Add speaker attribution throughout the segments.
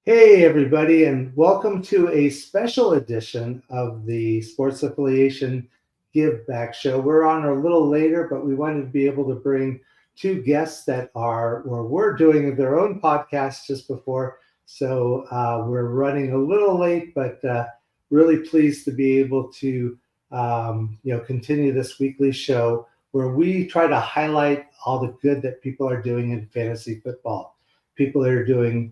Speaker 1: Hey, everybody, and welcome to a special edition of the Sports Affiliation Give Back show. We're on a little later, but we wanted to be able to bring two guests that are or were doing their own podcast just before. So we're running a little late, but really pleased to be able to continue this weekly show where we try to highlight all the good that people are doing in fantasy football. People that are doing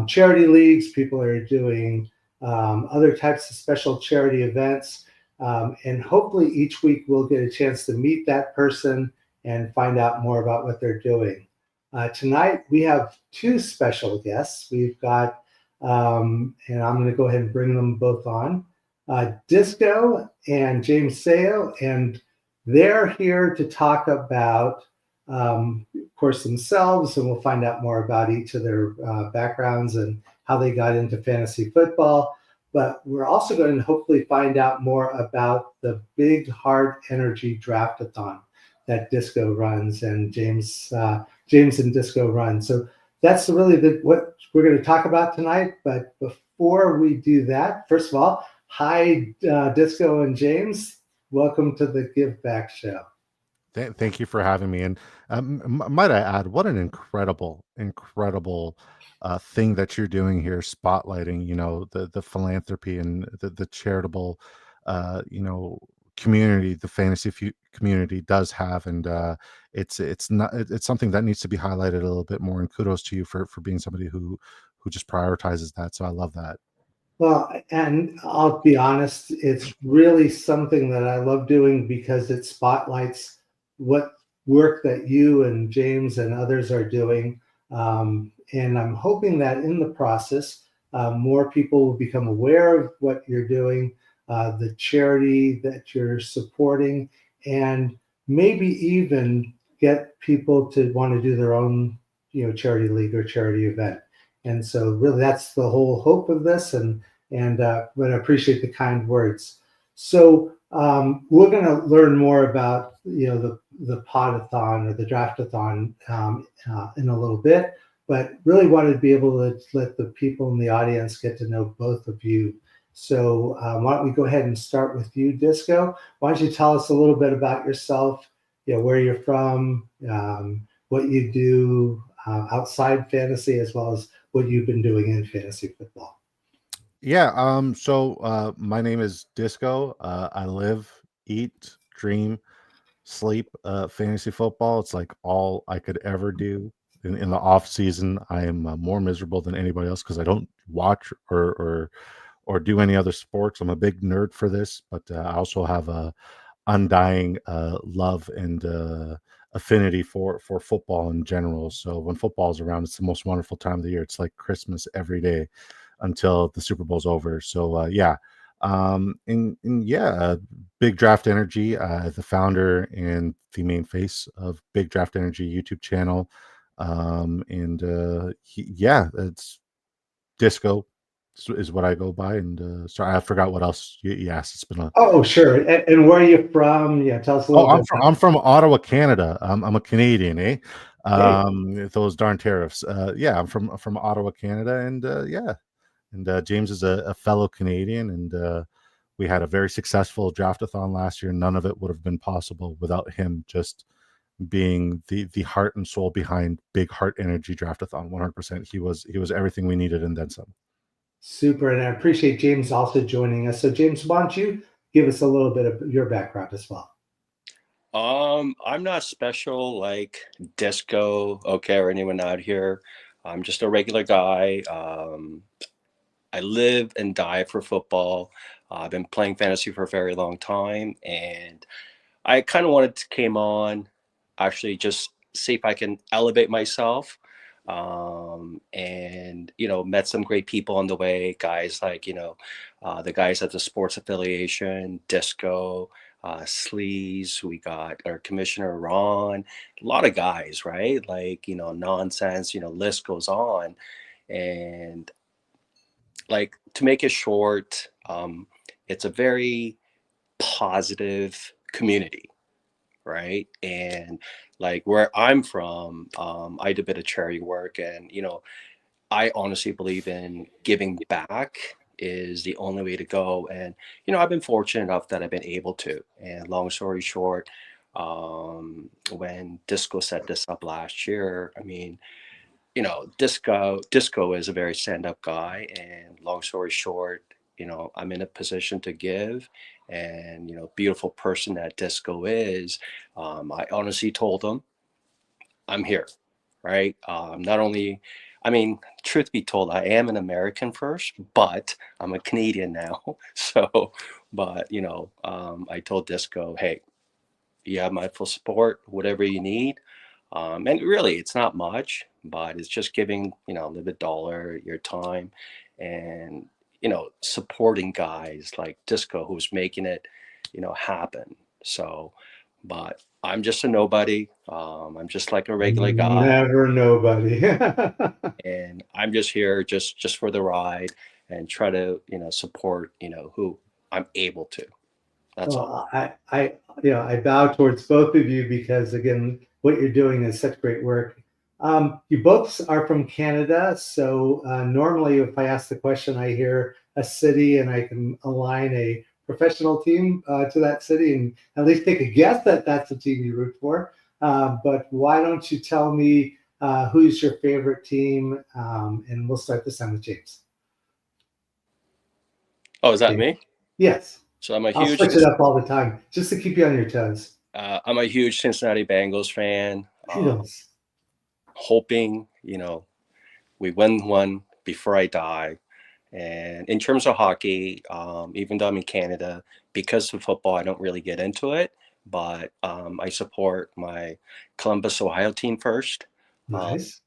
Speaker 1: charity leagues, people are doing other types of special charity events. And hopefully each week we'll get a chance to meet that person and find out more about what they're doing. Tonight we have two special guests. We've got, and I'm going to go ahead and bring them both on, Disco and James Sayo, and they're here to talk about of course, themselves, and we'll find out more about each of their backgrounds and how they got into fantasy football. But we're also going to hopefully find out more about the Big Heart Energy Draftathon that Disco runs and James and Disco run. So that's really what we're going to talk about tonight. But before we do that, first of all, hi, Disco and James. Welcome to the Give Back show.
Speaker 2: Thank you for having me. And might I add, what an incredible thing that you're doing here, spotlighting, the philanthropy and the charitable, community the community does have, and it's something that needs to be highlighted a little bit more. And kudos to you for being somebody who just prioritizes that. So I love that.
Speaker 1: Well, and I'll be honest, it's really something that I love doing because it spotlights what work that you and James and others are doing. And I'm hoping that in the process, more people will become aware of what you're doing, the charity that you're supporting, and maybe even get people to want to do their own, charity league or charity event. And so really that's the whole hope of this. But I appreciate the kind words. So we're going to learn more about the podathon or the draftathon in a little bit, but really wanted to be able to let the people in the audience get to know both of you. So why don't we go ahead and start with you, Disco? Why don't you tell us a little bit about yourself, where you're from, what you do outside fantasy, as well as what you've been doing in fantasy football.
Speaker 2: Yeah, so my name is Disco. I live, eat, dream, sleep fantasy football. It's like all I could ever do. In the off season, I am more miserable than anybody else because I don't watch or do any other sports. I'm a big nerd for this, but I also have a undying love and affinity for football in general. So when football is around, it's the most wonderful time of the year. It's like Christmas every day until the Super Bowl's over. So yeah, and yeah, Big Draft Energy, the founder and the main face of Big Draft Energy YouTube channel, and yeah, it's Disco is what I go by. And sorry, I forgot what else you asked. It's been a
Speaker 1: Oh, sure. And where are you from? Yeah, tell us a
Speaker 2: Oh,
Speaker 1: little bit about.
Speaker 2: I'm from Ottawa, Canada. I'm a Canadian, eh?
Speaker 1: Hey,
Speaker 2: Those darn tariffs. Yeah, I'm from Ottawa, Canada, and yeah, and James is a fellow Canadian, and we had a very successful draftathon last year. None of it would have been possible without him just being the heart and soul behind Big Heart Energy Draftathon. 100%. He was everything we needed and then some.
Speaker 1: super. And I appreciate James also joining us. So, James, why don't you give us a little bit of your background as well?
Speaker 3: I'm not special like Disco, okay, or anyone out here. I'm just a regular guy. I live and die for football. I've been playing fantasy for a very long time, and I kind of wanted to came on, actually just see if I can elevate myself. And met some great people on the way, guys like the guys at the Sports Affiliation, Disco, Sleaze. We got our commissioner Ron, a lot of guys, right? Like nonsense. List goes on, and like to make it short, it's a very positive community, right? And like where I'm from, I did a bit of charity work, and I honestly believe in giving back is the only way to go. And, I've been fortunate enough that I've been able to. And long story short, when Disco set this up last year, I mean, Disco is a very stand-up guy. And long story short, I'm in a position to give. And, beautiful person that Disco is, I honestly told him, I'm here, right? Not only, I mean, truth be told, I am an American first, but I'm a Canadian now. So, but I told Disco, hey, you have my full support, whatever you need. And really, it's not much, but it's just giving, the dollar, your time, and supporting guys like Disco who's making it, happen. So, but I'm just a nobody. I'm just like a regular guy,
Speaker 1: Never nobody.
Speaker 3: and I'm just here just for the ride and try to support who I'm able to. That's all.
Speaker 1: Well, I bow towards both of you because again, what you're doing is such great work. You both are from Canada, so normally if I ask the question, I hear a city and I can align a professional team to that city and at least take a guess that that's the team you root for. But why don't you tell me who's your favorite team? And we'll start this time with James.
Speaker 3: Oh, is that
Speaker 1: James.
Speaker 3: me?
Speaker 1: Yes.
Speaker 3: So I'm a
Speaker 1: I'll
Speaker 3: huge
Speaker 1: switch it up all the time just to keep you on your toes.
Speaker 3: I'm a huge Cincinnati Bengals fan.
Speaker 1: Kudos.
Speaker 3: Hoping we win one before I die. And in terms of hockey, even though I'm in Canada, because of football, I don't really get into it. But I support my Columbus, Ohio team first.
Speaker 1: Nice.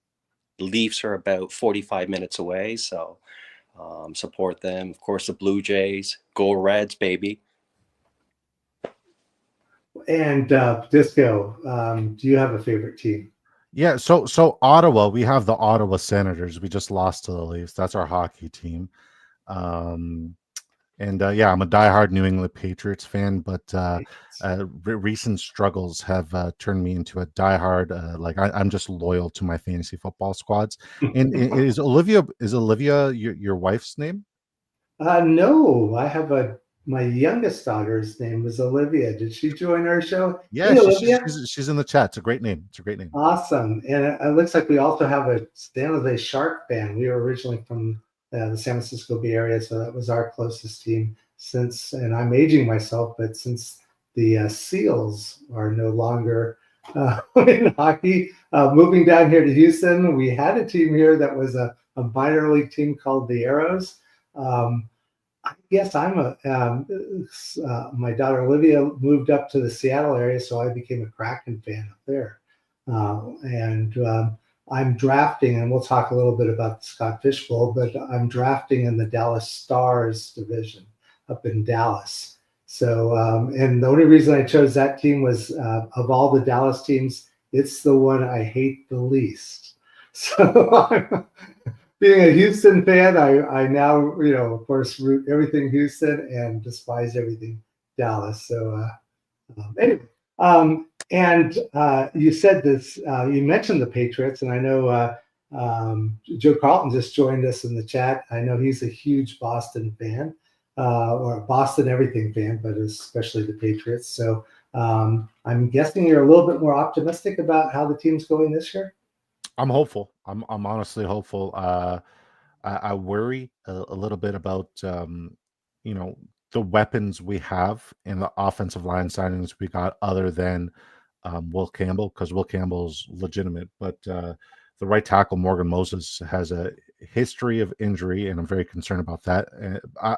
Speaker 3: The Leafs are about 45 minutes away, so support them. Of course, the Blue Jays, go Reds, baby.
Speaker 1: And Disco, do you have a favorite team?
Speaker 2: Yeah, so Ottawa, we have the Ottawa Senators. We just lost to the Leafs. That's our hockey team. Um, and yeah, I'm a diehard New England Patriots fan, but recent struggles have turned me into a diehard. I'm just loyal to my fantasy football squads. And is Olivia your wife's name?
Speaker 1: No, I have my youngest daughter's name was Olivia. Did she join our show?
Speaker 2: Yeah,
Speaker 1: Hey,
Speaker 2: she's she's
Speaker 1: Olivia.
Speaker 2: she's she's in the chat. It's a great name. It's a great name.
Speaker 1: Awesome. And it looks like we also have a San Jose Shark fan. We were originally from the San Francisco Bay Area, so that was our closest team since, and I'm aging myself, but since the Seals are no longer in hockey, moving down here to Houston, we had a team here that was a minor league team called the Arrows. I guess my daughter Olivia moved up to the Seattle area, so I became a Kraken fan up there. And I'm drafting, and we'll talk a little bit about the Scott Fish Bowl, but I'm drafting in the Dallas Stars division up in Dallas. So, and the only reason I chose that team was of all the Dallas teams, it's the one I hate the least. So, being a Houston fan, I now, of course, root everything Houston and despise everything Dallas. So, anyway, and you said this, you mentioned the Patriots, and I know Joe Carlton just joined us in the chat. I know he's a huge Boston fan, or a Boston everything fan, but especially the Patriots. So I'm guessing you're a little bit more optimistic about how the team's going this year.
Speaker 2: I'm hopeful. I'm honestly hopeful. I worry a little bit about you know the weapons we have and the offensive line signings we got, other than Will Campbell, because Will Campbell's legitimate, but the right tackle Morgan Moses has a history of injury, and I'm very concerned about that. I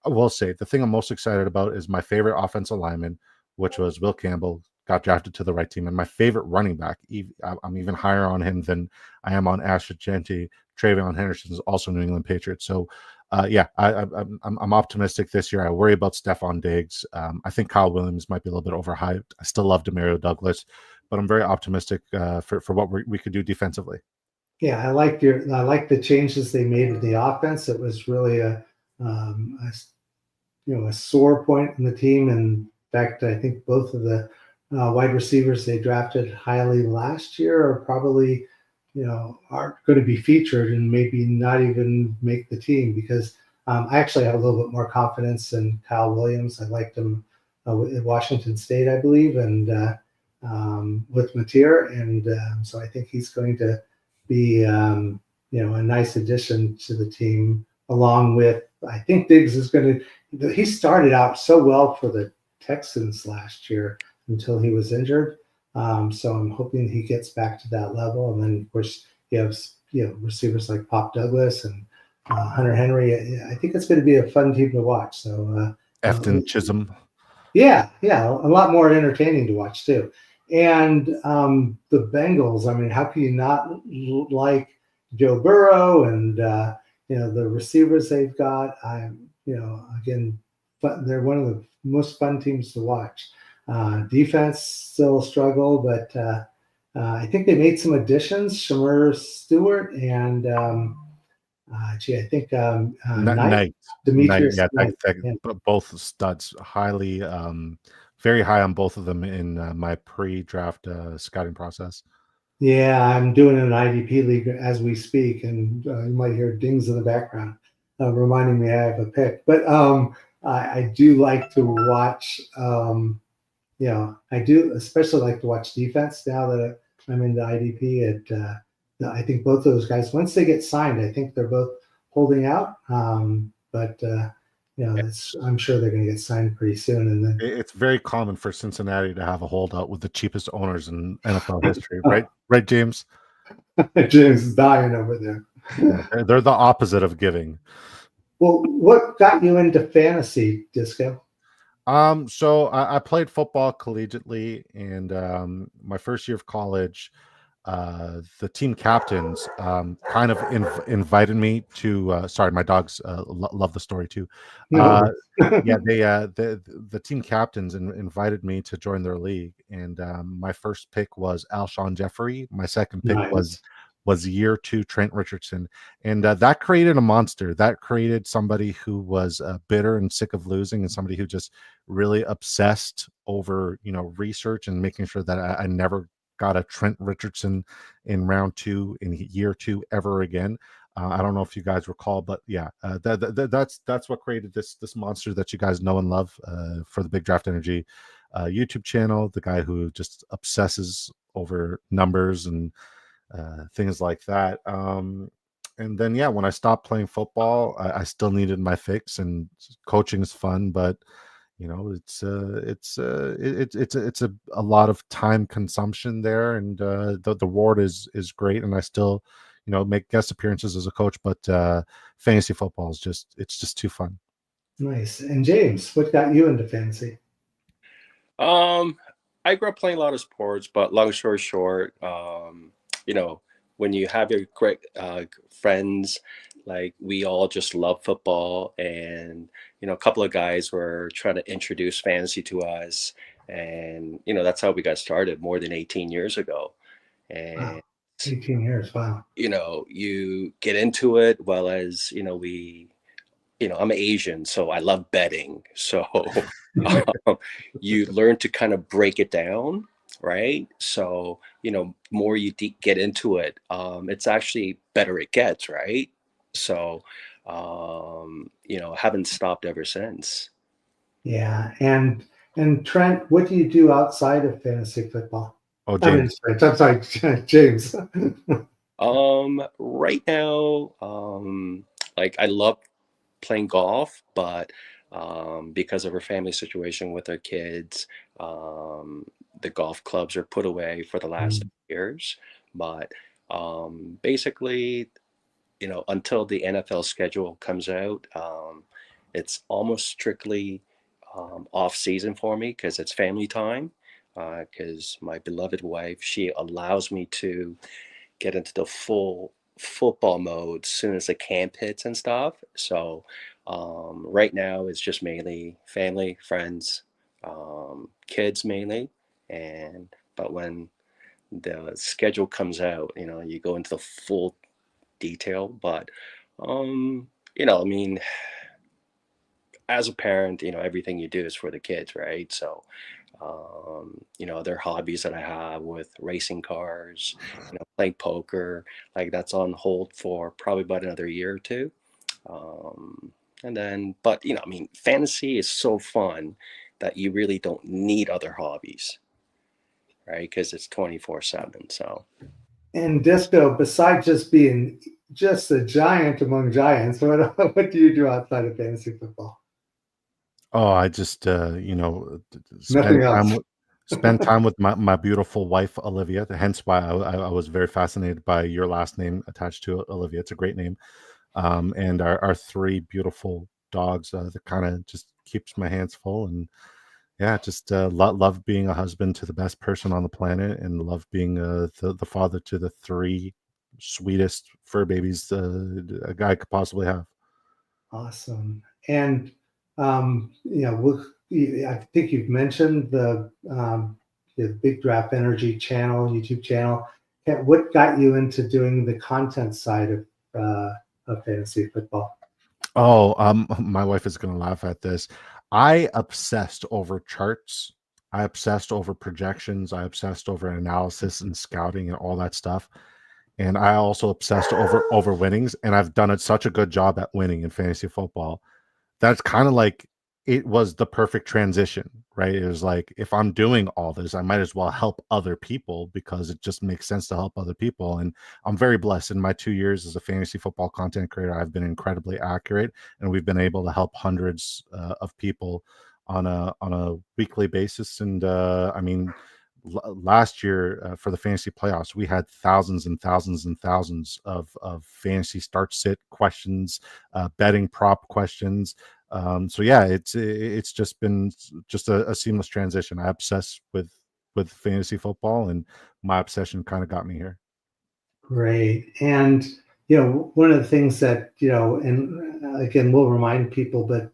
Speaker 2: will say the thing I'm most excited about is my favorite offensive lineman, which was Will Campbell, got drafted to the right team, and my favorite running back. I'm even higher on him than I am on Ash Genti. Travion Henderson is also New England Patriots. So, yeah, I'm optimistic this year. I worry about Stephon Diggs. I think Kyle Williams might be a little bit overhyped. I still love Demario Douglas, but I'm very optimistic for what we could do defensively.
Speaker 1: Yeah, I like the changes they made in the offense. It was really a sore point in the team. In fact, I think both of the wide receivers they drafted highly last year are probably aren't going to be featured and maybe not even make the team, because I actually have a little bit more confidence in Kyle Williams. I liked him at Washington State, I believe, and with Mateer, and so I think he's going to be a nice addition to the team. Along with, I think Diggs is going to. He started out so well for the Texans last year until he was injured. So I'm hoping he gets back to that level. And then, of course, you have receivers like Pop Douglas and Hunter Henry. I think it's going to be a fun team to watch. So
Speaker 2: Efton Chisholm.
Speaker 1: yeah, a lot more entertaining to watch too. And the Bengals. I mean, how can you not like Joe Burrow and the receivers they've got? Again, they're one of the most fun teams to watch. Defense still a struggle, but I think they made some additions. Shamir Stewart and I think Knight,
Speaker 2: Knight,
Speaker 1: Demetrius
Speaker 2: yeah,
Speaker 1: Knight. Yeah.
Speaker 2: both studs, highly, very high on both of them in my pre-draft scouting process.
Speaker 1: Yeah, I'm doing an IDP league as we speak, and you might hear dings in the background, reminding me I have a pick. But I do like to watch. I do especially like to watch defense now that I'm in the IDP. I think both of those guys, once they get signed, I think they're both holding out. But I'm sure they're going to get signed pretty soon. And then
Speaker 2: It's very common for Cincinnati to have a holdout with the cheapest owners in NFL history, right? Right, James?
Speaker 1: James is dying over there.
Speaker 2: Yeah, they're the opposite of giving.
Speaker 1: Well, what got you into fantasy, Disco?
Speaker 2: So I played football collegiately, and my first year of college, the team captains kind of invited me to. Sorry, my dogs love the story too.
Speaker 1: No.
Speaker 2: Yeah, the team captains invited me to join their league, and my first pick was Alshon Jeffrey. My second pick
Speaker 1: Nice.
Speaker 2: was year 2 Trent Richardson, and that created a monster. That created somebody who was bitter and sick of losing, and somebody who just really obsessed over research and making sure that I never got a Trent Richardson in round 2 in year 2 ever again. I don't know if you guys recall, but yeah, that's what created this monster that you guys know and love for the Big Draft Energy YouTube channel. The guy who just obsesses over numbers and things like that. And then yeah, when I stopped playing football, I still needed my fix, and coaching is fun, but it's a lot of time consumption there, and the reward is great, and I still make guest appearances as a coach, but fantasy football is just too fun.
Speaker 1: Nice. And James, what got you into fantasy?
Speaker 3: I grew up playing a lot of sports, but long story short, when you have your great friends, like we all just love football, and a couple of guys were trying to introduce fantasy to us, and that's how we got started more than 18 years ago. And
Speaker 1: Wow, 18 years. Wow.
Speaker 3: you get into it, well, as I'm Asian, so I love betting. So you learn to kind of break it down, right? So, more you get into it, it's actually better it gets, right? So, haven't stopped ever since.
Speaker 1: Yeah. And Trent, what do you do outside of fantasy football?
Speaker 2: Oh,
Speaker 1: I mean,
Speaker 2: James.
Speaker 1: I'm sorry, James.
Speaker 3: Right now, like I love playing golf, but because of her family situation with her kids, the golf clubs are put away for the last years. But basically, until the NFL schedule comes out, it's almost strictly off season for me because it's family time. Because my beloved wife, she allows me to get into the full football mode as soon as the camp hits and stuff. So right now it's just mainly family, friends, kids mainly. But when the schedule comes out, you go into the full detail. But I mean, as a parent, everything you do is for the kids, right? So Other hobbies that I have with racing cars, playing poker, like that's on hold for probably about another year or two. But fantasy is so fun that you really don't need other hobbies, right? Because it's 24/7. So.
Speaker 1: And Disco, besides just being just a giant among giants, what do you do outside of fantasy football?
Speaker 2: Oh, I just
Speaker 1: Nothing
Speaker 2: spend
Speaker 1: else.
Speaker 2: time with my beautiful wife Olivia. Hence why I was very fascinated by your last name attached to it, Olivia. It's a great name. And our three beautiful dogs that kind of just keeps my hands full. And yeah, just love being a husband to the best person on the planet, and love being the father to the three sweetest fur babies a guy could possibly have.
Speaker 1: Awesome. And I think you've mentioned the Big Draft Energy channel, YouTube channel. What got you into doing the content side of fantasy football?
Speaker 2: Oh, my wife is gonna laugh at this. I obsessed over charts. I obsessed over projections. I obsessed over analysis and scouting and all that stuff. And I also obsessed over winnings. And I've done such a good job at winning in fantasy football. That's kind of like it was the perfect transition, right? It was like, if I'm doing all this, I might as well help other people, because it just makes sense to help other people. And I'm very blessed. In my 2 years as a fantasy football content creator, I've been incredibly accurate, and we've been able to help hundreds of people on a weekly basis. And last year for the fantasy playoffs, we had thousands and thousands and thousands of fantasy start sit questions, betting prop questions. So yeah, it's just been just a seamless transition. I obsess with fantasy football, and my obsession kind of got me here.
Speaker 1: Great. And one of the things that and again, we'll remind people, but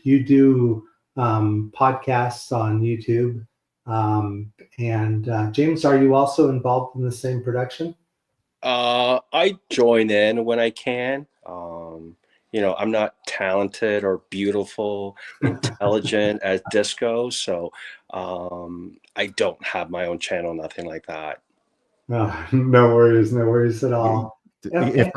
Speaker 1: you do podcasts on YouTube. And James, are you also involved in the same production?
Speaker 3: I join in when I can. I'm not talented or beautiful, intelligent as Disco, so I don't have my own channel, nothing like that.
Speaker 1: Oh, no worries at all.
Speaker 2: If
Speaker 1: Okay.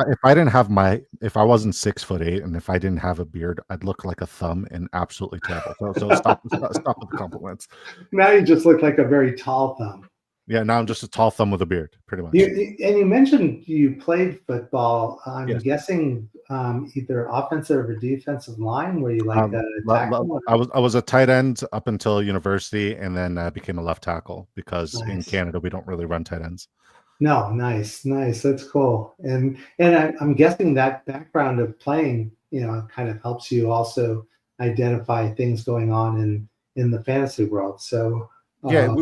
Speaker 2: if I wasn't 6'8", and if I didn't have a beard, I'd look like a thumb and absolutely terrible. So stop with the compliments.
Speaker 1: Now you just look like a very tall thumb.
Speaker 2: Yeah, now I'm just a tall thumb with a beard, pretty much.
Speaker 1: You mentioned you played football. I'm
Speaker 2: Yes.
Speaker 1: guessing either offensive or defensive line, where you like tackle.
Speaker 2: I was a tight end up until university, and then became a left tackle, because in
Speaker 1: Nice.
Speaker 2: Canada we don't really run tight ends.
Speaker 1: No, nice. That's cool. And I'm guessing that background of playing, kind of helps you also identify things going on in the fantasy world. So
Speaker 2: Yeah,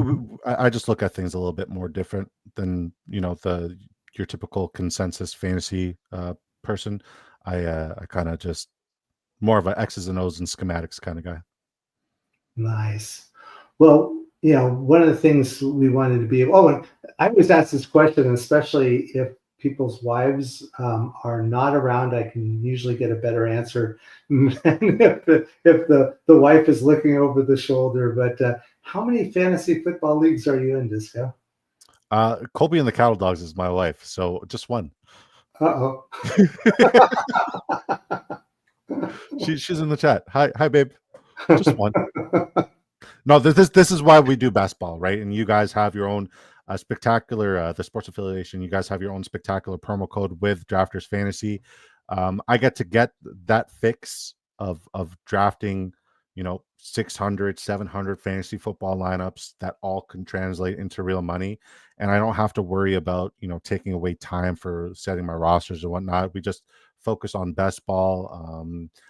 Speaker 2: I just look at things a little bit more different than your typical consensus fantasy person. I kind of just more of a X's and O's and schematics kind of guy.
Speaker 1: nice. Well, one of the things we wanted to be, and I always ask this question, especially if people's wives are not around, I can usually get a better answer than if the wife is looking over the shoulder. But how many fantasy football leagues are you in, Disco?
Speaker 2: Colby and the Cattle Dogs is my wife, so just one.
Speaker 1: Uh-oh.
Speaker 2: She's in the chat. Hi, babe. Just one. No, this is why we do best ball, right? And you guys have your own spectacular, the Sports Affiliation. You guys have your own spectacular promo code with Drafters Fantasy. I get that fix of drafting, 600, 700 fantasy football lineups that all can translate into real money, and I don't have to worry about taking away time for setting my rosters or whatnot. We just focus on best ball.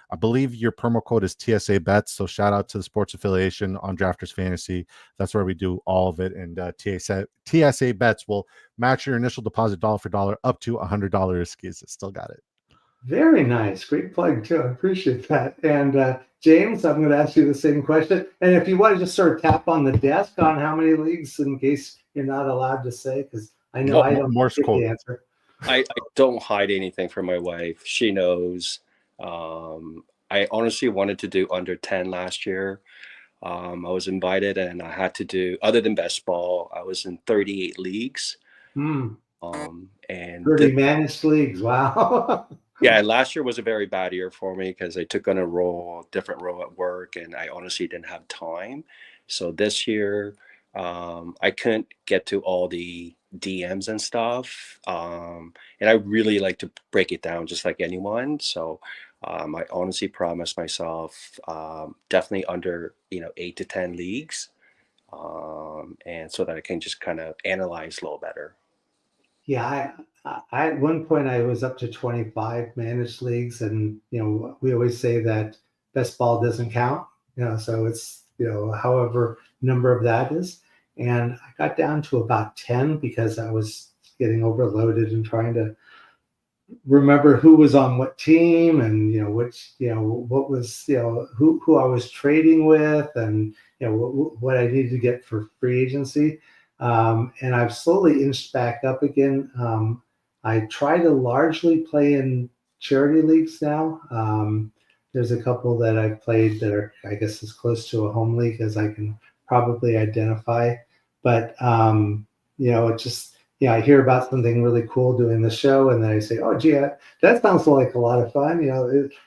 Speaker 2: I believe your promo code is TSA Bets, so shout out to the Sports Affiliation on Drafters Fantasy. That's where we do all of it, and TSA Bets will match your initial deposit dollar for dollar up to $100. Skis, still got it.
Speaker 1: Very nice. Great plug, too. I appreciate that. And James, I'm going to ask you the same question. And if you want to just sort of tap on the desk on how many leagues, in case you're not allowed to say, because I know I don't
Speaker 2: Morse
Speaker 1: get
Speaker 2: code.
Speaker 1: the answer.
Speaker 3: I don't hide anything from my wife. She knows. I honestly wanted to do under 10 last year. I was invited, and I had to do, other than best ball, I was in 38 leagues.
Speaker 1: Hmm.
Speaker 3: And
Speaker 1: 30 managed leagues. Wow.
Speaker 3: yeah, last year was a very bad year for me because I took on a different role at work, and I honestly didn't have time. So this year, I couldn't get to all the DMs and stuff. And I really like to break it down just like anyone. So I honestly promised myself definitely under, 8 to 10 leagues, and so that I can just kind of analyze a little better.
Speaker 1: Yeah, I at one point I was up to 25 managed leagues, and we always say that best ball doesn't count, so it's however number of that is, and I got down to about 10 because I was getting overloaded and trying to remember who was on what team, and which what was who I was trading with, and what I needed to get for free agency. And I've slowly inched back up again. I try to largely play in charity leagues now. There's a couple that I've played that are, I guess, as close to a home league as I can probably identify. But it just, I hear about something really cool doing the show, and then I say, "Oh, gee, that sounds like a lot of fun."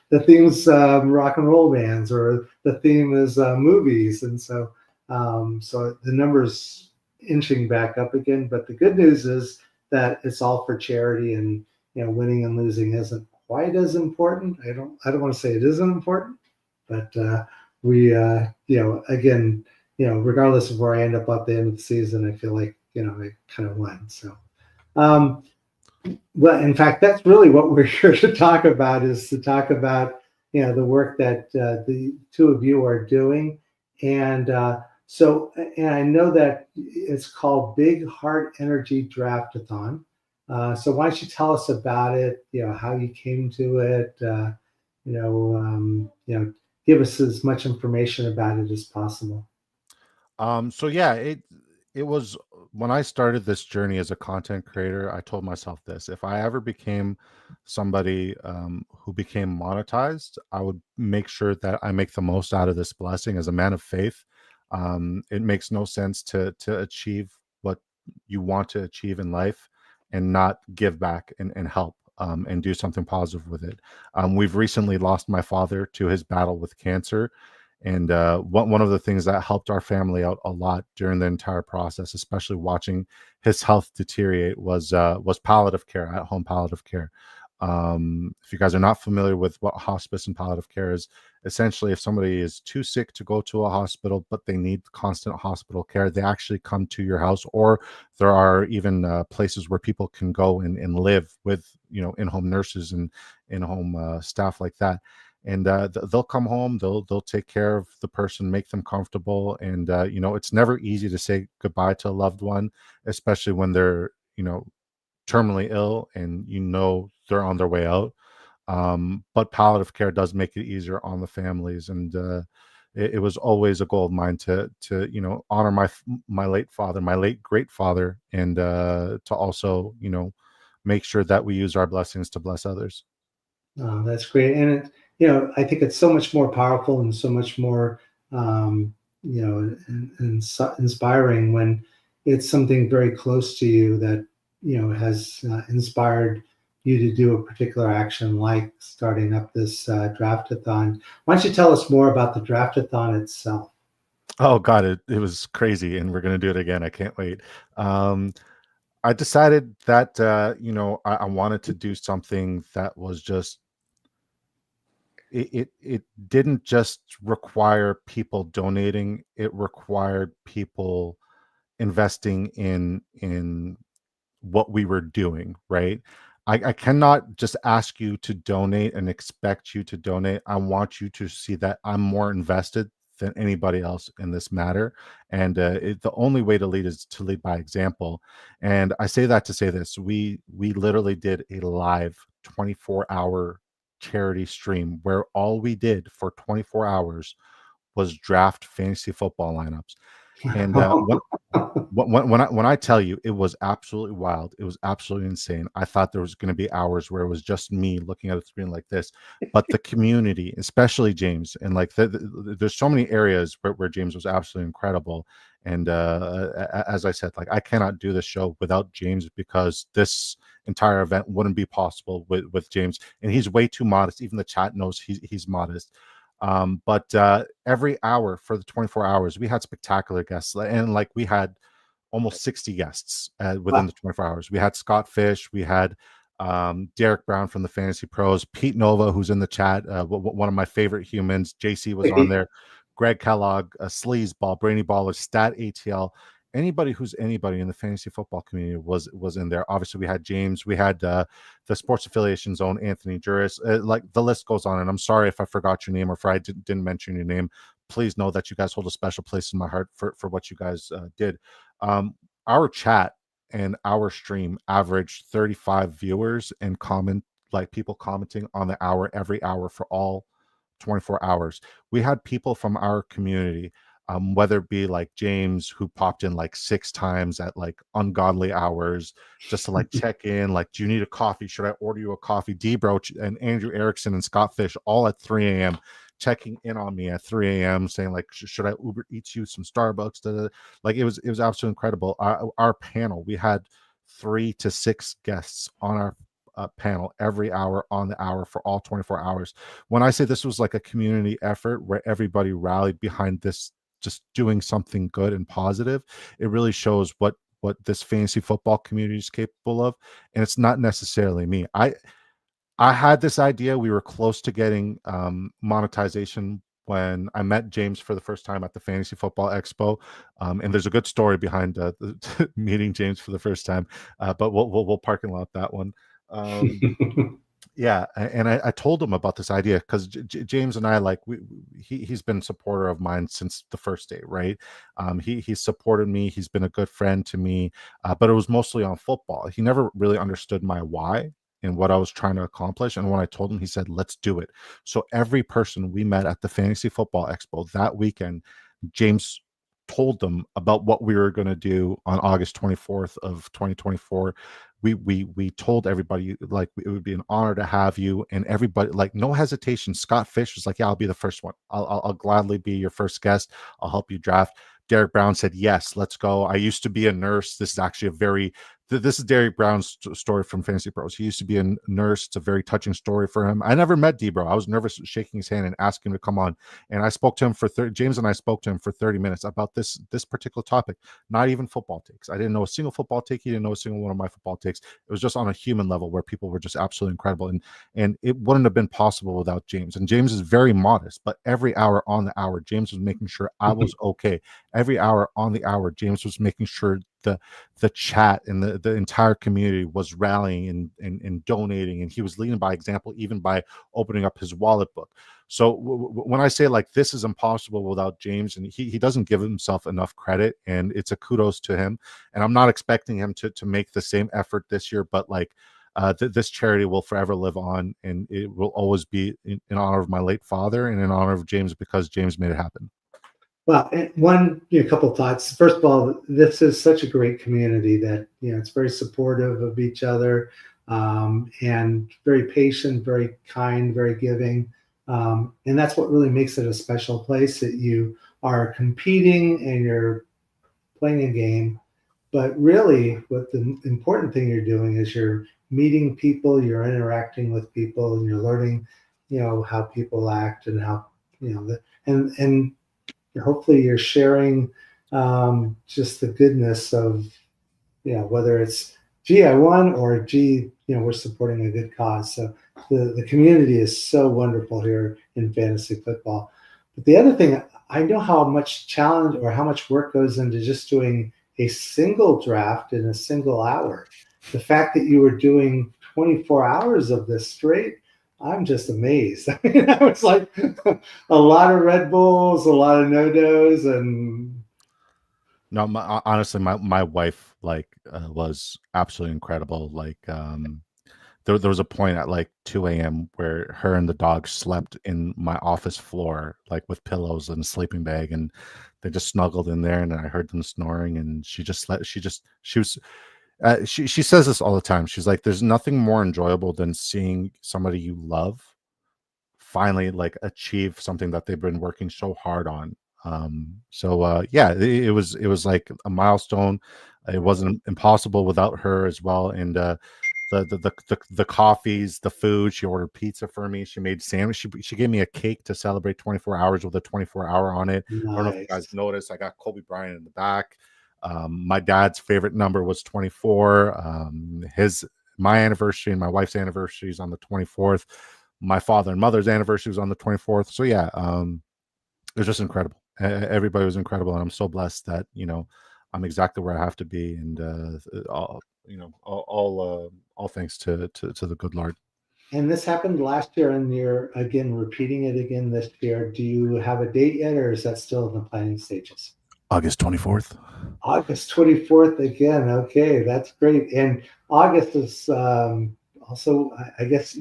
Speaker 1: The theme's rock and roll bands, or the theme is movies, and so the numbers inching back up again. But the good news is that it's all for charity, and winning and losing isn't quite as important. I don't want to say it isn't important, but we again, regardless of where I end up at the end of the season, I feel like I kind of won. So um, well, in fact, that's really what we're here to talk about, is to talk about the work that the two of you are doing. And and I know that it's called Big Heart Energy Draftathon. So why don't you tell us about it? How you came to it. Give us as much information about it as possible.
Speaker 2: So yeah, it was when I started this journey as a content creator, I told myself this: if I ever became somebody who became monetized, I would make sure that I make the most out of this blessing. As a man of faith, it makes no sense to achieve what you want to achieve in life and not give back and help, and do something positive with it. We've recently lost my father to his battle with cancer, and one of the things that helped our family out a lot during the entire process, especially watching his health deteriorate, was palliative care, at home palliative care. If you guys are not familiar with what hospice and palliative care is, essentially, if somebody is too sick to go to a hospital, but they need constant hospital care, they actually come to your house, or there are even places where people can go and live with, in-home nurses and in-home staff like that. And they'll come home, they'll take care of the person, make them comfortable, and it's never easy to say goodbye to a loved one, especially when they're terminally ill and they're on their way out. But palliative care does make it easier on the families, and it was always a goal of mine to honor my late father, my late great father, and to also make sure that we use our blessings to bless others.
Speaker 1: Oh, that's great. And I think it's so much more powerful and so much more, inspiring when it's something very close to you that, has inspired you to do a particular action, like starting up this draftathon. Why don't you tell us more about the draftathon itself?
Speaker 2: Oh God, it was crazy, and we're gonna do it again. I can't wait. Um, I decided that I wanted to do something that was just it didn't just require people donating; it required people investing in what we were doing, right? I cannot just ask you to donate and expect you to donate. I want you to see that I'm more invested than anybody else in this matter. And the only way to lead is to lead by example. And I say that to say this: we literally did a live 24-hour charity stream where all we did for 24 hours was draft fantasy football lineups. And when I tell you, it was absolutely wild. It was absolutely insane. I thought there was going to be hours where it was just me looking at a screen like this, but the community, especially James, and like there's so many areas where James was absolutely incredible. And as I said, like I cannot do this show without James, because this entire event wouldn't be possible with James. And he's way too modest. Even the chat knows he's modest. But every hour for the 24 hours, we had spectacular guests, and like we had almost 60 guests within
Speaker 1: Wow.
Speaker 2: the 24 hours. We had Scott Fish, we had Derek Brown from the Fantasy Pros, Pete Nova, who's in the chat, one of my favorite humans. JC was on there, Greg Kellogg, Sleaze Ball, Brainy Baller, Stat ATL. Anybody who's anybody in the fantasy football community was in there. Obviously, we had James, we had the Sports Affiliation Zone, Anthony Juris. Like the list goes on. And I'm sorry if I forgot your name or if I didn't mention your name. Please know that you guys hold a special place in my heart for what you guys did. Our chat and our stream averaged 35 viewers and people commenting on the hour every hour for all 24 hours. We had people from our community, whether it be like James, who popped in like 6 times at like ungodly hours just to like check in, like, do you need a coffee? Should I order you a coffee? Debroach and Andrew Erickson and Scott Fish all at 3 a.m. checking in on me at 3 a.m. saying like, should I Uber Eats you some Starbucks? Like it was absolutely incredible. Our panel, we had 3 to 6 guests on our panel every hour on the hour for all 24 hours. When I say this was like a community effort where everybody rallied behind this, just doing something good and positive, it really shows what this fantasy football community is capable of. And it's not necessarily me. I had this idea. We were close to getting monetization when I met James for the first time at the Fantasy Football Expo, and there's a good story behind meeting James for the first time, but we'll parking lot that one. Yeah, and I told him about this idea because James and I, like, he's been a supporter of mine since the first day, right? He's supported me. He's been a good friend to me, but it was mostly on football. He never really understood my why and what I was trying to accomplish. And when I told him, he said, "Let's do it." So every person we met at the Fantasy Football Expo that weekend, James told them about what we were going to do on August 24th of 2024. We told everybody, like, it would be an honor to have you, and everybody, like, no hesitation. Scott Fish was like, "Yeah, I'll be the first one. I'll gladly be your first guest. I'll help you draft." Derek Brown said, "Yes, let's go. I used to be a nurse." This is actually a very this is Derek Brown's story from Fantasy Pros. He used to be a nurse. It's a very touching story for him. I never met Debro. I was nervous shaking his hand and asking him to come on. And I spoke to him for James and I spoke to him for 30 minutes about this particular topic. Not even football takes. I didn't know a single football take. He didn't know a single one of my football takes. It was just on a human level where people were just absolutely incredible. And it wouldn't have been possible without James. And James is very modest, but every hour on the hour, James was making sure I was okay. Every hour on the hour, James was making sure the chat and the entire community was rallying and donating, and he was leading by example, even by opening up his wallet book. So when I say, like, this is impossible without James, and he doesn't give himself enough credit, and it's a kudos to him, and I'm not expecting him to make the same effort this year, but like, this charity will forever live on, and it will always be in honor of my late father and in honor of James, because James made it happen.
Speaker 1: Well, couple thoughts. First of all, this is such a great community that, it's very supportive of each other, and very patient, very kind, very giving. And that's what really makes it a special place, that you are competing and you're playing a game. But really, what the important thing you're doing is you're meeting people, you're interacting with people, and you're learning, how people act and how, and hopefully you're sharing just the goodness of, whether it's, gee, I won, or gee, we're supporting a good cause. So the community is so wonderful here in fantasy football. But the other thing, I know how much challenge or how much work goes into just doing a single draft in a single hour. The fact that you were doing 24 hours of this straight, I'm just amazed. I mean, I was like, a lot of Red Bulls, a lot of no-dos, and
Speaker 2: No, honestly, my wife, like, was absolutely incredible. Like, there was a point at like 2 a.m. where her and the dog slept in my office floor, like with pillows and a sleeping bag, and they just snuggled in there, and I heard them snoring, and she just slept. She was she says this all the time. She's like, "There's nothing more enjoyable than seeing somebody you love finally like achieve something that they've been working so hard on." Yeah, it was like a milestone. It wasn't impossible without her as well. And the coffees, the food, she ordered pizza for me, she made sandwich, she gave me a cake to celebrate 24 hours with a 24-hour on it. I don't know if you guys
Speaker 1: Nice.
Speaker 2: noticed, I got Kobe Bryant in the back. My dad's favorite number was 24. His My anniversary and my wife's anniversary is on the 24th. My father and mother's anniversary was on the 24th. So yeah, it was just incredible. Everybody was incredible, and I'm so blessed that I'm exactly where I have to be, and all thanks to the good Lord.
Speaker 1: And this happened last year, and you're again repeating it again this year. Do you have a date yet, or is that still in the planning stages?
Speaker 2: August 24th.
Speaker 1: August 24th again. Okay, that's great. And August is also, I guess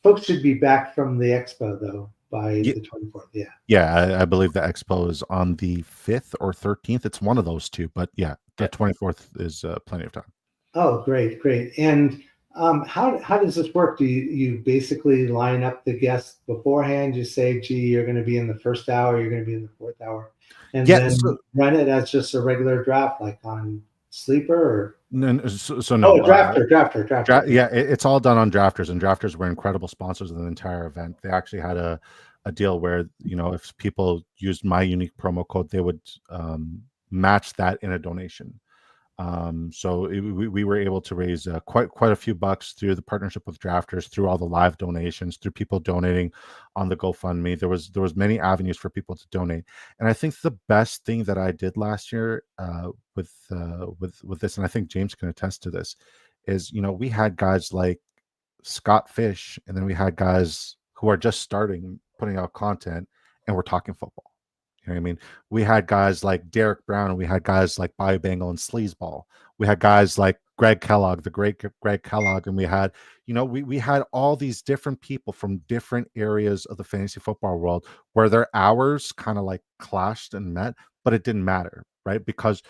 Speaker 1: folks should be back from the expo though by
Speaker 2: Yeah,
Speaker 1: the 24th. Yeah.
Speaker 2: yeah, I believe the expo is on the 5th or 13th. It's one of those two, but yeah, the 24th is plenty of time.
Speaker 1: Oh, great, great. And how does this work? Do you basically line up the guests beforehand? You say, gee, you're going to be in the first hour, you're going to be in the fourth hour, and
Speaker 2: Yeah,
Speaker 1: then run it as just a regular draft, like on Sleeper or
Speaker 2: no.
Speaker 1: drafter.
Speaker 2: Yeah, it's all done on Drafters, and Drafters were incredible sponsors of the entire event. They actually had a deal where if people used my unique promo code, they would match that in a donation. We were able to raise quite a few bucks through the partnership with Drafters, through all the live donations, through people donating on the GoFundMe. There was many avenues for people to donate, and I think the best thing that I did last year with this, and I think James can attest to this, is we had guys like Scott Fish, and then we had guys who are just starting putting out content, and we're talking football. You know what I mean? We had guys like Derek Brown, and we had guys like Bio Bengal and Sleazeball. We had guys like Greg Kellogg, the great Greg Kellogg, and we had, we had all these different people from different areas of the fantasy football world where their hours kind of like clashed and met, but it didn't matter, right? Because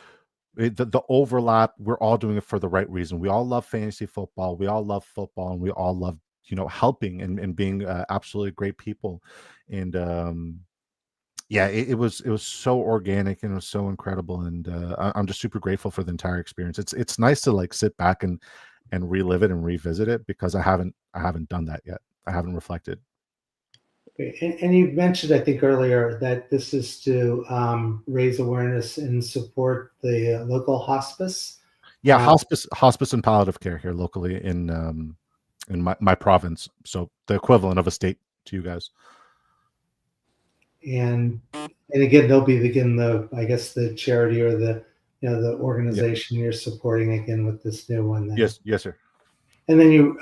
Speaker 2: the overlap, we're all doing it for the right reason. We all love fantasy football. We all love football, and we all love, helping and being absolutely great people. And yeah, it was so organic, and it was so incredible, and I'm just super grateful for the entire experience. It's nice to like sit back and relive it and revisit it, because I haven't done that yet. I haven't reflected.
Speaker 1: Okay. And you mentioned, I think earlier, that this is to raise awareness and support the local hospice.
Speaker 2: Yeah, hospice and palliative care here locally in my province, so the equivalent of a state to you guys.
Speaker 1: And again, they'll be I guess the charity or the the
Speaker 2: Yeah.
Speaker 1: organization you're supporting again with this new one then.
Speaker 2: Yes, sir.
Speaker 1: And then you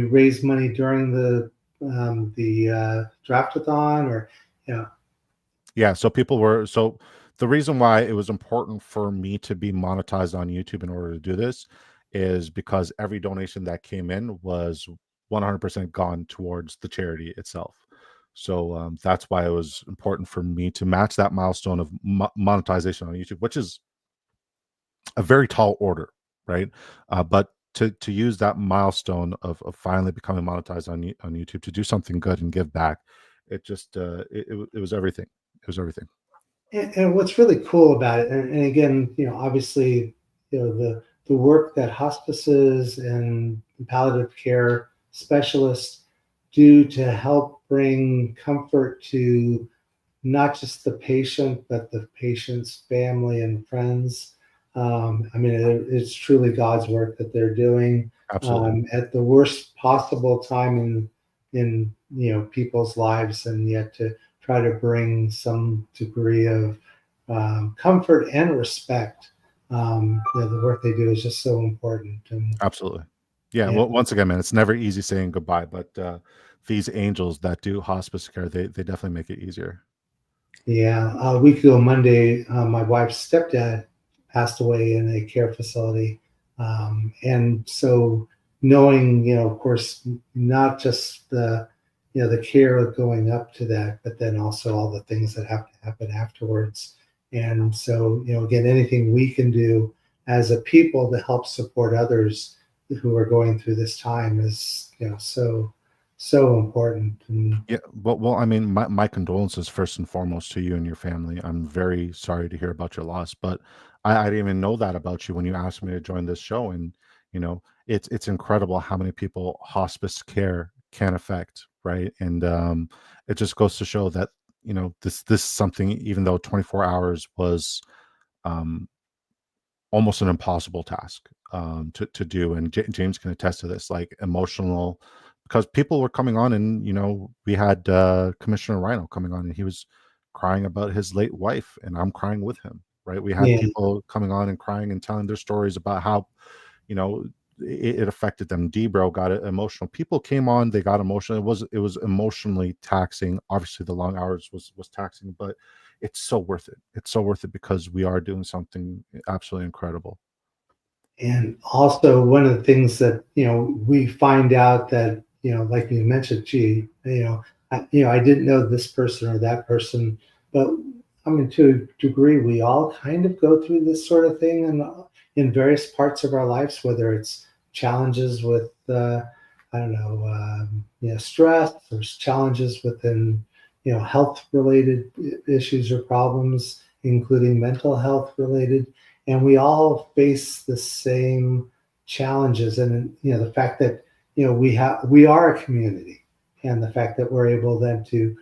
Speaker 1: raise money during the draftathon or yeah.
Speaker 2: Yeah, so the reason why it was important for me to be monetized on YouTube in order to do this is because every donation that came in was 100% gone towards the charity itself. So that's why it was important for me to match that milestone of monetization on YouTube, which is a very tall order, right? But to use that milestone of finally becoming monetized on YouTube to do something good and give back, it just it was everything. It was everything.
Speaker 1: And what's really cool about it, and again, obviously, the work that hospices and palliative care specialists do to help bring comfort to not just the patient, but the patient's family and friends. I mean, it's truly God's work that they're doing
Speaker 2: Absolutely.
Speaker 1: at the worst possible time in people's lives, and yet to try to bring some degree of comfort and respect. The work they do is just so important. And
Speaker 2: Absolutely. Yeah.
Speaker 1: yeah,
Speaker 2: Well, once again, man, it's never easy saying goodbye, but these angels that do hospice care, they definitely make it easier.
Speaker 1: yeah. A week ago Monday, my wife's stepdad passed away in a care facility, and so knowing, of course, not just the care of going up to that, but then also all the things that have to happen afterwards. And so, again, anything we can do as a people to help support others who are going through this time is, so important. And
Speaker 2: Yeah, well, I mean, my condolences first and foremost to you and your family. I'm very sorry to hear about your loss, but I didn't even know that about you when you asked me to join this show. And it's incredible how many people hospice care can affect, right? And it just goes to show that this is something, even though 24 hours was um, almost an impossible task to do. And James can attest to this, like emotional, because people were coming on, and we had Commissioner Rhino coming on, and he was crying about his late wife, and I'm crying with him. Right? We had
Speaker 1: yeah,
Speaker 2: people coming on and crying and telling their stories about how you know it affected them. Debro got emotional. People came on, they got emotional. It was emotionally taxing. Obviously, the long hours was taxing, but it's so worth it. It's so worth it because we are doing something absolutely incredible.
Speaker 1: and also one of the things that we find out that like you mentioned, gee, I didn't know this person or that person, but I mean, to a degree, we all kind of go through this sort of thing in various parts of our lives, whether it's challenges with I don't know, stress, there's challenges within health related issues or problems, including mental health related, and we all face the same challenges. And the fact that we are a community, and the fact that we're able then to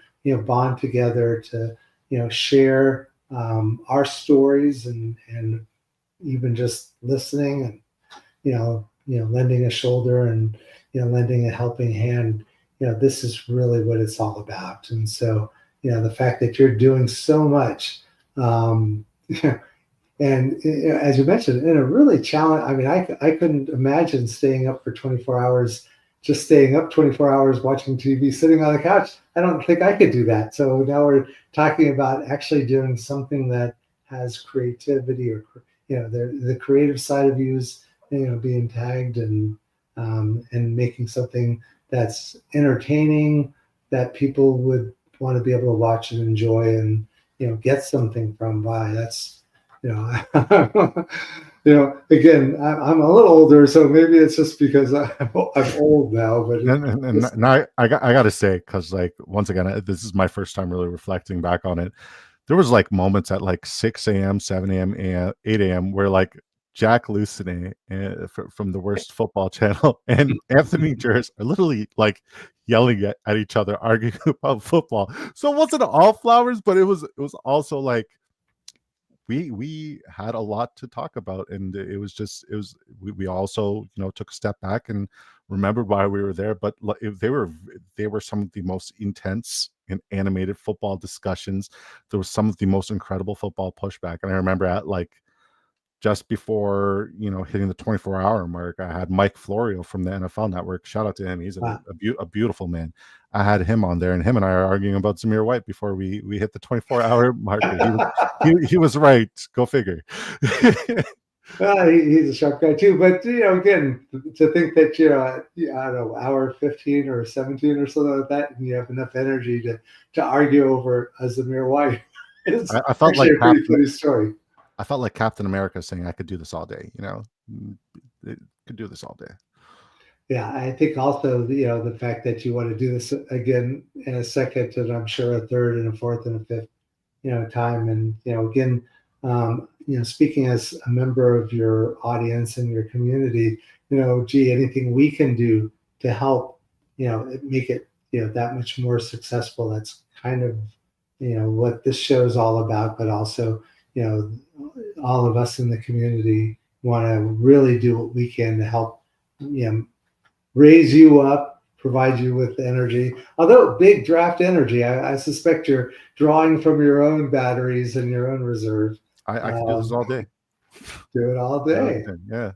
Speaker 1: bond together to share our stories, and even just listening, and lending a shoulder, and lending a helping hand. This is really what it's all about. And so the fact that you're doing so much, um, and as you mentioned, in a really challenge. I mean, I couldn't imagine staying up for 24 hours, just staying up 24 hours watching TV, sitting on the couch. I don't think I could do that. So now we're talking about actually doing something that has creativity, or the creative side of you is being tagged, and making something that's entertaining, that people would want to be able to watch and enjoy, and get something from. By that's you know, again, I'm a little older, so maybe it's just because I'm old now. But
Speaker 2: And now I got to say, because like once again, this is my first time really reflecting back on it. There was like moments at like 6 a.m., 7 a.m., 8 a.m. where like Jack Lucene from the Worst Football Channel and Anthony Juris are literally like yelling at each other, arguing about football. So it wasn't all flowers, but it was also like we had a lot to talk about, and we also took a step back and remembered why we were there. But they were some of the most intense and animated football discussions. There was some of the most incredible football pushback, and I remember at like just before hitting the 24-hour mark, I had Mike Florio from the NFL Network. Shout out to him. He's
Speaker 1: wow.
Speaker 2: a beautiful man. I had him on there, and him and I are arguing about Zamir White before we hit the 24-hour marker. He was right. Go figure.
Speaker 1: He's a sharp guy too. But again, to think that I don't know, hour 15 or 17 or something like that, and you have enough energy to argue over a Zamir White, it's
Speaker 2: I felt
Speaker 1: actually
Speaker 2: like
Speaker 1: a pretty funny story.
Speaker 2: I felt like Captain America saying I could do this all day. It could do this all day.
Speaker 1: Yeah, I think also the fact that you want to do this again in a second, and I'm sure a third and a fourth and a fifth time. And again, speaking as a member of your audience and your community, gee, anything we can do to help make it that much more successful. That's kind of what this show is all about. But also all of us in the community want to really do what we can to help raise you up, provide you with energy. Although Big Draft Energy, I suspect you're drawing from your own batteries and your own reserve.
Speaker 2: I could do this all day.
Speaker 1: Do it all day.
Speaker 2: Yeah.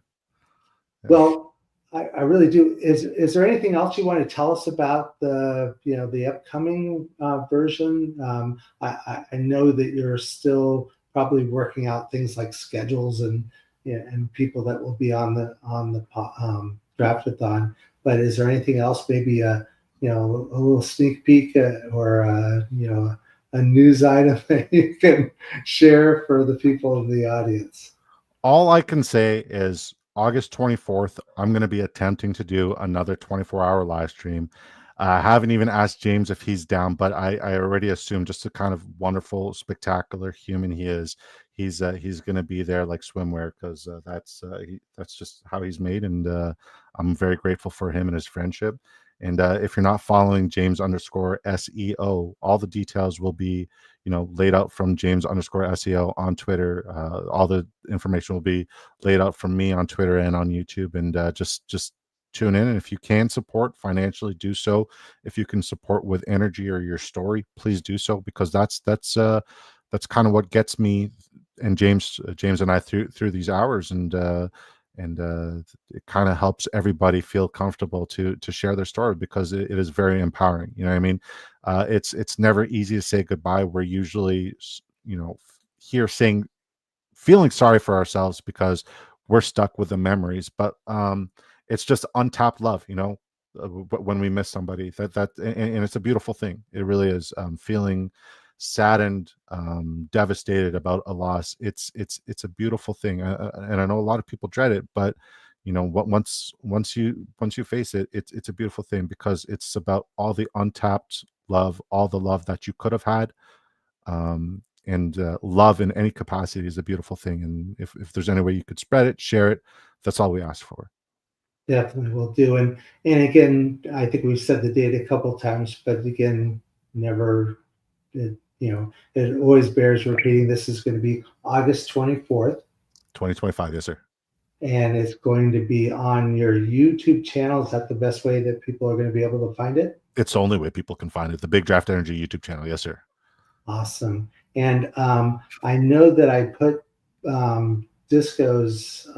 Speaker 1: Well, I really do. Is there anything else you want to tell us about the upcoming version? I know that you're still probably working out things like schedules, and people that will be on the Draftathon. But is there anything else? Maybe a little sneak peek or a news item that you can share for the people in the audience?
Speaker 2: All I can say is August 24th, I'm going to be attempting to do another 24-hour live stream. I haven't even asked James if he's down, but I already assume just the kind of wonderful, spectacular human he is. He's going to be there like swimwear because that's just how he's made, and I'm very grateful for him and his friendship. And if you're not following James underscore SEO, all the details will be laid out from James underscore SEO on Twitter. All the information will be laid out from me on Twitter and on YouTube. And just tune in. And if you can support financially, do so. If you can support with energy or your story, please do so, because that's kind of what gets me and James and I through these hours. And it kind of helps everybody feel comfortable to share their story, because it is very empowering. You know what I mean? It's never easy to say goodbye. We're usually here saying, feeling sorry for ourselves because we're stuck with the memories, but it's just untapped love, when we miss somebody, and it's a beautiful thing. It really is. Feeling saddened, devastated about a loss, it's a beautiful thing, and I know a lot of people dread it, but once you face it, it's a beautiful thing, because it's about all the untapped love, all the love that you could have had. And love in any capacity is a beautiful thing, and if there's any way you could spread it, share it, that's all we ask for.
Speaker 1: Definitely will do. And again, I think we've said the date a couple times, but again, never, it always bears repeating. This is going to be August 24th.
Speaker 2: 2025, yes, sir.
Speaker 1: And it's going to be on your YouTube channel. Is that the best way that people are going to be able to find it?
Speaker 2: It's the only way people can find it. The Big Draft Energy YouTube channel, yes, sir.
Speaker 1: Awesome. And I know that I put Disco's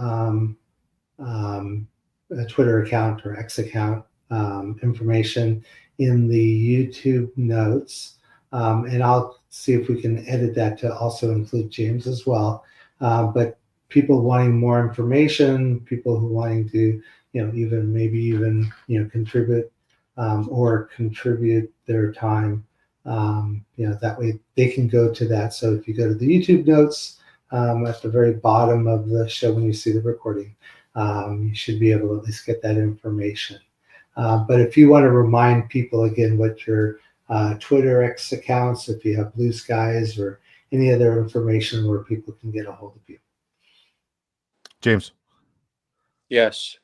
Speaker 1: Twitter account or X account information in the YouTube notes. And I'll see if we can edit that to also include James as well. But people wanting more information, people who wanting to, even contribute or contribute their time, that way they can go to that. So if you go to the YouTube notes at the very bottom of the show when you see the recording, you should be able to at least get that information. But if you want to remind people again what your Twitter X accounts, if you have Blue Skies or any other information where people can get a hold of you.
Speaker 2: James.
Speaker 3: Yes.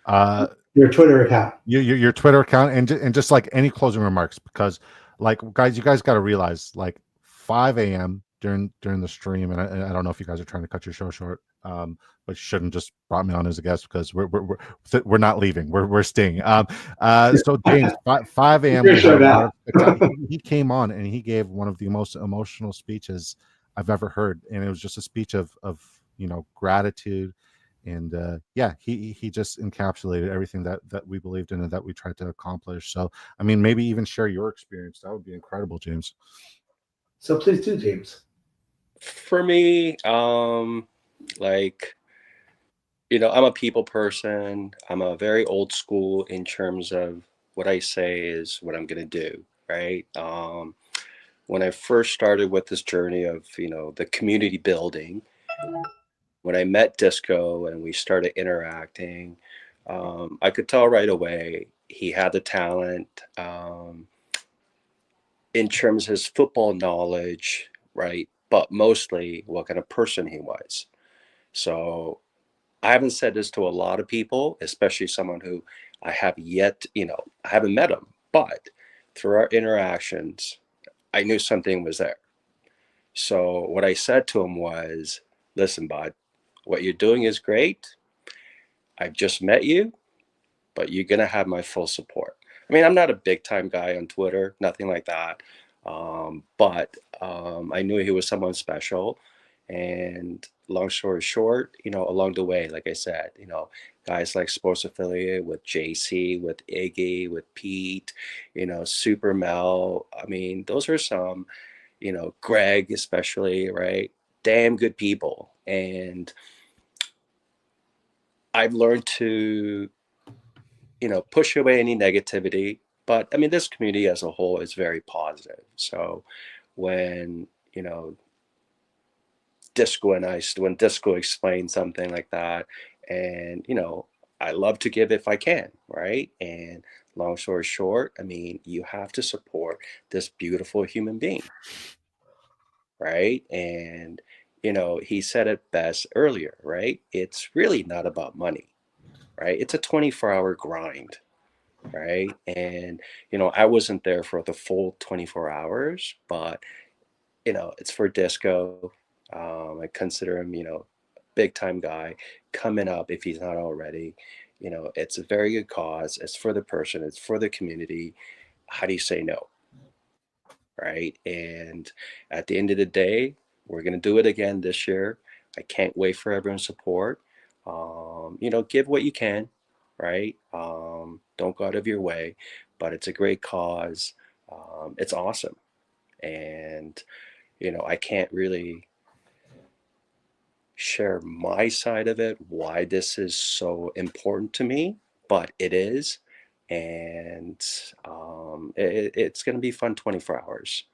Speaker 1: Your Twitter account.
Speaker 2: Your Twitter account, and just like any closing remarks, because like guys, you guys got to realize, like 5 a.m. during the stream, and I don't know if you guys are trying to cut your show short, but you shouldn't just brought me on as a guest, because we're not leaving, we're staying. So James, 5 a.m. we had a lot of, he came on and he gave one of the most emotional speeches I've ever heard, and it was just a speech of gratitude. And he just encapsulated everything that we believed in and that we tried to accomplish. So I mean, maybe even share your experience. That would be incredible, James.
Speaker 1: So please do, James.
Speaker 3: For me, like, I'm a people person. I'm a very old school in terms of what I say is what I'm going to do, right? When I first started with this journey of, the community building, when I met Disco and we started interacting, I could tell right away he had the talent, in terms of his football knowledge, right? But mostly what kind of person he was. So I haven't said this to a lot of people, especially someone who I have yet, I haven't met him, but through our interactions, I knew something was there. So what I said to him was, listen, bud, what you're doing is great. I've just met you, but you're going to have my full support. I mean, I'm not a big time guy on Twitter, nothing like that. But I knew he was someone special. And long story short, along the way, like I said, guys like Sports Affiliate with JC, with Iggy, with Pete, Super Mel. I mean, those are some, Greg especially, right? Damn good people. And I've learned to, push away any negativity. But I mean, this community as a whole is very positive. So when, when Disco explained something like that, and, I love to give if I can, right? And long story short, I mean, you have to support this beautiful human being, right? And, he said it best earlier, right? It's really not about money, right? It's a 24-hour grind, right? And, I wasn't there for the full 24 hours, but, it's for Disco. I consider him, big time guy coming up if he's not already. It's a very good cause. It's for the person, it's for the community. How do you say no? Right. And at the end of the day, we're going to do it again this year. I can't wait for everyone's support. Give what you can, right? Don't go out of your way, but it's a great cause. It's awesome. And, I can't really share my side of it, why this is so important to me, but it is. And it's going to be fun 24 hours.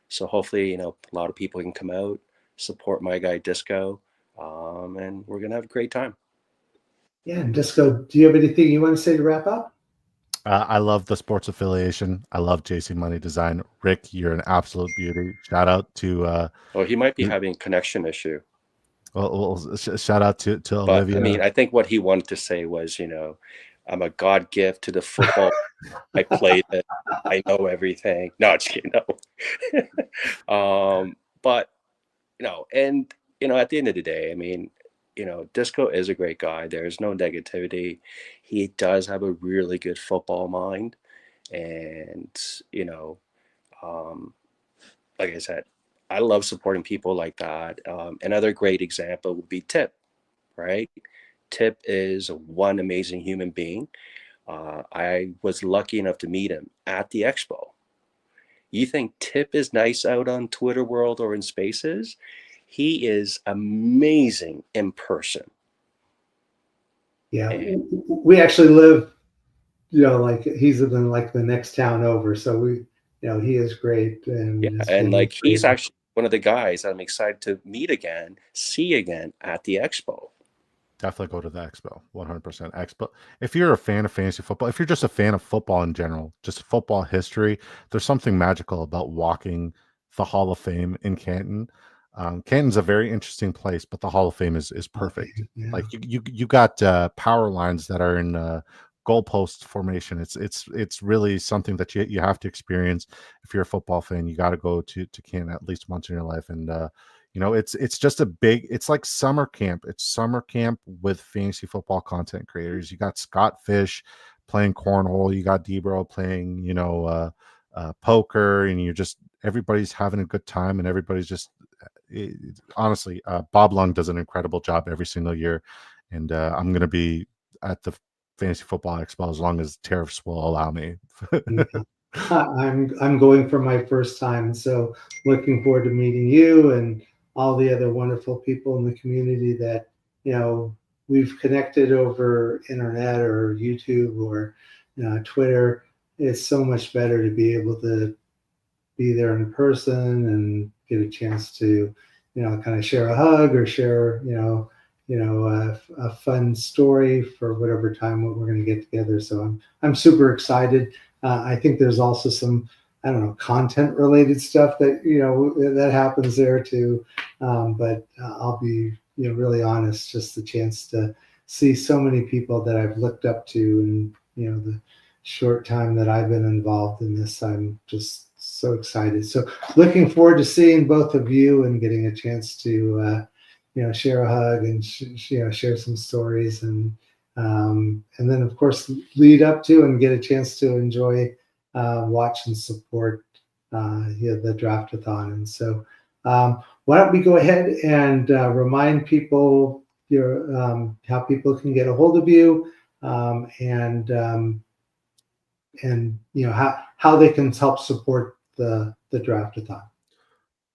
Speaker 3: So hopefully, a lot of people can come out, support my guy Disco, and we're going to have a great time.
Speaker 1: Yeah, and Disco, do you have anything you want to say to wrap up?
Speaker 2: I love the Sports Affiliation. I love JC Money Design. Rick, you're an absolute beauty. Shout out to
Speaker 3: Oh, he might be having a connection issue.
Speaker 2: shout out to
Speaker 3: But
Speaker 2: Olivia.
Speaker 3: I mean, I think what he wanted to say was, I'm a God gift to the football. I played it. I know everything. No, just kidding. No. But and at the end of the day, I mean, Disco is a great guy. There's no negativity. He does have a really good football mind, and like I said, I love supporting people like that. Another great example would be Tip, right? Tip is one amazing human being. I was lucky enough to meet him at the expo. You think Tip is nice out on Twitter world or in spaces? He is amazing in person.
Speaker 1: Yeah,
Speaker 3: And
Speaker 1: we actually live, like he's in like the next town over. So he is great, and
Speaker 3: yeah,
Speaker 1: his
Speaker 3: and
Speaker 1: family's
Speaker 3: like
Speaker 1: great.
Speaker 3: he's actually one of the guys I'm excited to meet again, see again at the expo.
Speaker 2: Definitely go to the expo. 100% expo. If you're a fan of fantasy football, if you're just a fan of football in general, just football history, there's something magical about walking the Hall of Fame in Canton. Canton's a very interesting place, but the Hall of Fame is perfect.
Speaker 1: Okay, yeah.
Speaker 2: Like you got power lines that are in goalpost formation. It's really something that you have to experience. If you're a football fan, you got to go to Canton at least once in your life. And it's just it's like summer camp. It's summer camp with fantasy football content creators. You got Scott Fish playing cornhole, you got Debro playing poker, and everybody's having a good time, and everybody's just honestly, Bob Lung does an incredible job every single year, and I'm going to be at the Fantasy Football Expo as long as tariffs will allow me.
Speaker 1: I'm going for my first time, so looking forward to meeting you and all the other wonderful people in the community that we've connected over internet or YouTube or Twitter. It's so much better to be able to be there in person and get a chance to kind of share a hug or share a fun story for whatever time we're going to get together. So I'm super excited. I think there's also some, I don't know, content related stuff that that happens there too. But I'll be really honest, just the chance to see so many people that I've looked up to, and the short time that I've been involved in this, I'm just so excited. So looking forward to seeing both of you and getting a chance to share a hug and share some stories, and then of course lead up to and get a chance to enjoy, watch and support the Draftathon. And so why don't we go ahead and remind people how people can get a hold of you, and how they can help support the Draftathon.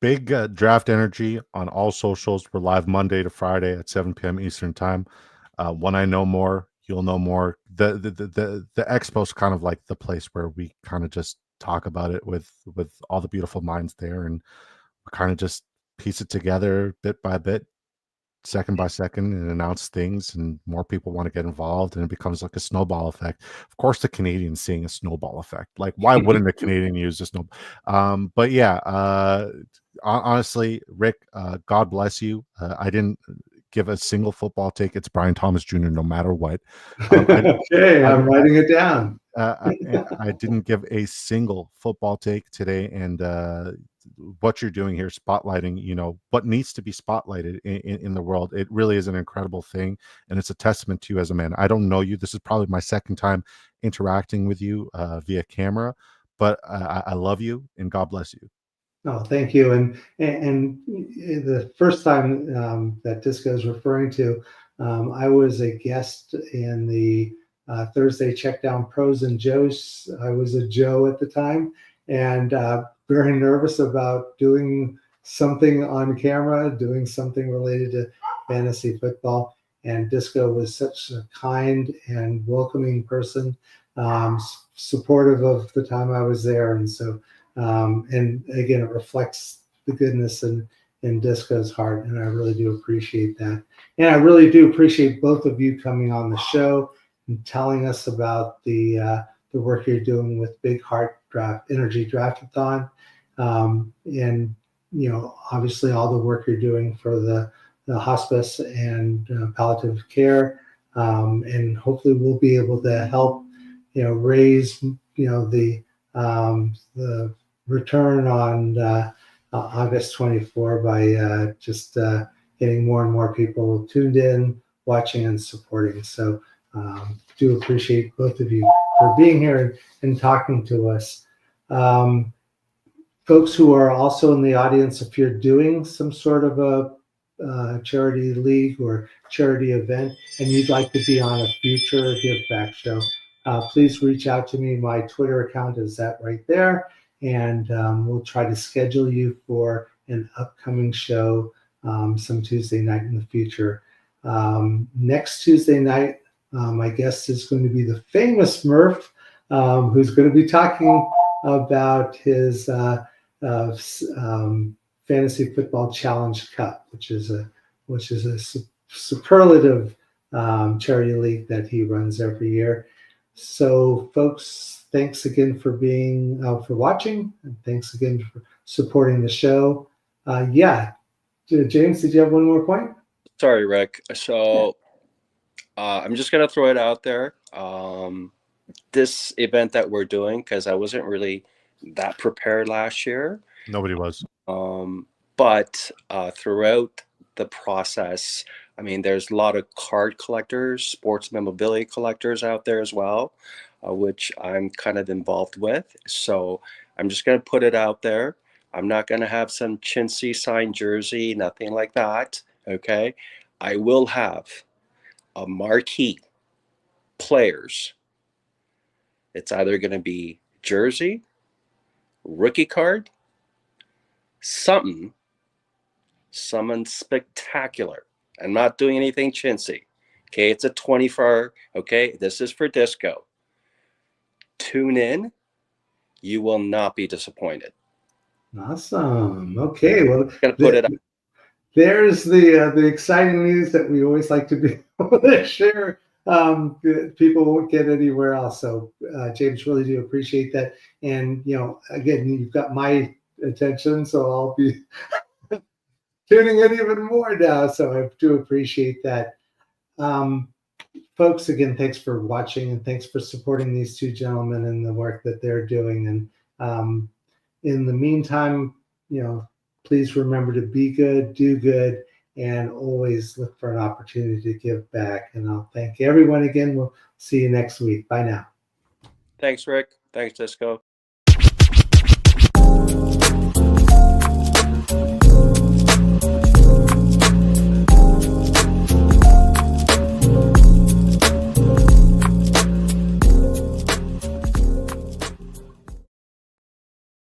Speaker 2: Big Draft Energy on all socials. We're live Monday to Friday at 7 p.m. Eastern time. When I know more, you'll know more. The expo is kind of like the place where we kind of just talk about it with all the beautiful minds there, and we kind of just piece it together bit by bit, second by second, and announce things, and more people want to get involved, and it becomes like a snowball effect. Of course, the Canadians seeing a snowball effect. Like, why wouldn't a Canadian use a snow? But yeah, honestly, Rick, God bless you. I didn't give a single football take. It's Brian Thomas Jr. no matter what.
Speaker 1: Okay,
Speaker 2: I,
Speaker 1: I'm writing it down.
Speaker 2: I didn't give a single football take today, and what you're doing here, spotlighting, what needs to be spotlighted in the world. It really is an incredible thing, and it's a testament to you as a man. I don't know you. This is probably my second time interacting with you via camera, but I love you, and God bless you.
Speaker 1: Oh, thank you. And the first time that Disco is referring to, I was a guest in the Thursday Checkdown Pros and Joes. I was a Joe at the time, and very nervous about doing something on camera, doing something related to fantasy football. And Disco was such a kind and welcoming person, supportive of the time I was there. And so and again, it reflects the goodness in Disco's heart, and I really do appreciate that. And I really do appreciate both of you coming on the show and telling us about the work you're doing with Big Heart Energy Draftathon, and obviously all the work you're doing for the hospice and palliative care, and hopefully we'll be able to help raise the return on August 24 by just getting more and more people tuned in, watching, and supporting. So do appreciate both of you for being here and talking to us. Folks who are also in the audience, if you're doing some sort of a charity league or charity event and you'd like to be on a future Give Back show, please reach out to me. My Twitter account is that right there. And we'll try to schedule you for an upcoming show some Tuesday night in the future. Next Tuesday night, my guest is going to be the famous Murph, who's going to be talking about his Fantasy Football Challenge Cup, which is a superlative charity league that he runs every year. So, folks, thanks again for for watching, and thanks again for supporting the show. James, did you have one more point?
Speaker 3: Sorry, Rick. So I'm just gonna throw it out there. This event that we're doing, because I wasn't really that prepared last year.
Speaker 2: Nobody was.
Speaker 3: But throughout the process, I mean, there's a lot of card collectors, sports memorabilia collectors out there as well, which I'm kind of involved with. So I'm just going to put it out there. I'm not going to have some chintzy signed jersey, nothing like that. Okay. I will have a marquee players. It's either going to be jersey, rookie card, something spectacular. I'm not doing anything chintzy. Okay, it's a 24. Okay, this is for Disco. Tune in. You will not be disappointed.
Speaker 1: Awesome. Okay, well,
Speaker 3: Gonna put it out.
Speaker 1: There's the exciting news that we always like to be able to share. People won't get anywhere else. So, James, really do appreciate that. And again, you've got my attention, so I'll be tuning in even more now. So I do appreciate that. Folks, again, thanks for watching and thanks for supporting these two gentlemen and the work that they're doing. And in the meantime, please remember to be good, do good, and always look for an opportunity to give back. And I'll thank everyone again. We'll see you next week. Bye now.
Speaker 3: Thanks, Rick. Thanks, Disco.